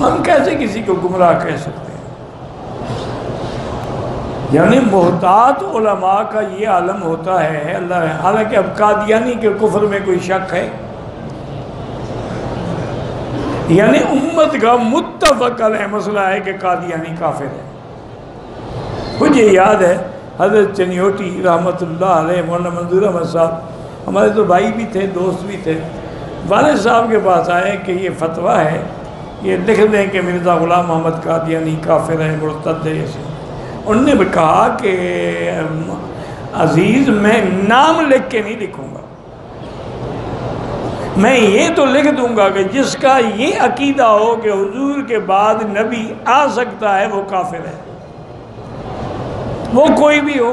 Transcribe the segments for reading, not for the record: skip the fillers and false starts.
ہم کیسے کسی کو گمراہ کہہ سکتے ہیں؟ یعنی محتاط علماء کا یہ عالم ہوتا ہے اللہ، حالانکہ اب قادیانی کے کفر میں کوئی شک ہے؟ یعنی امت کا متفق علیہ مسئلہ ہے کہ قادیانی کافر ہے۔ مجھے یاد ہے حضرت چنیوٹی رحمۃ اللہ علیہ، مولانا منظور احمد صاحب ہمارے تو بھائی بھی تھے، دوست بھی تھے، والد صاحب کے پاس آئے کہ یہ فتویٰ ہے، یہ لکھ دیں کہ مرزا غلام محمد قادیانی کافر ہے، مرتد ہے۔ ایسے انہوں نے کہا کہ عزیز میں نام لکھ کے نہیں لکھوں گا، میں یہ تو لکھ دوں گا کہ جس کا یہ عقیدہ ہو کہ حضور کے بعد نبی آ سکتا ہے وہ کافر ہے، وہ کوئی بھی ہو۔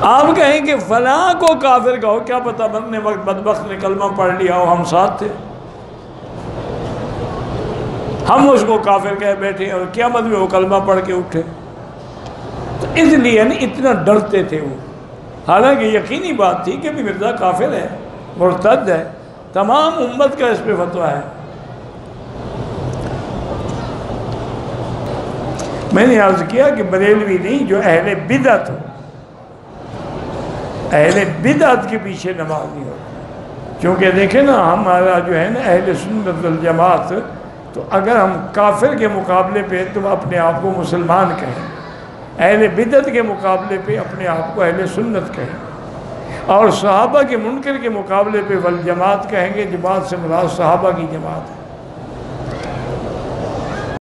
آپ کہیں کہ فلاں کو کافر کہو، کیا پتہ بندے وقت بدبخت نے کلمہ پڑھ لیا ہو، ہم ساتھ تھے، ہم اس کو کافر کہہ بیٹھے اور قیامت میں وہ کلمہ پڑھ کے اٹھے۔ تو اس لیے اتنا ڈرتے تھے وہ، حالانکہ یقینی بات تھی کہ بھی مرزا کافر ہے، مرتد ہے، تمام امت کا اس پہ فتویٰ ہے۔ میں نے عرض کیا کہ بریلوی نہیں، جو اہل بدعت ہو، اہل بدعت کے پیچھے نماز نہیں ہوتی۔ کیونکہ دیکھیں نا ہمارا جو ہے نا اہل سنت والجماعت، تو اگر ہم کافر کے مقابلے پہ تو اپنے آپ کو مسلمان کہیں، اہل بدعت کے مقابلے پہ اپنے آپ کو اہل سنت کہیں، اور صحابہ کے منکر کے مقابلے پہ والجماعت کہیں گے۔ جماعت سے مراد صحابہ کی جماعت ہے۔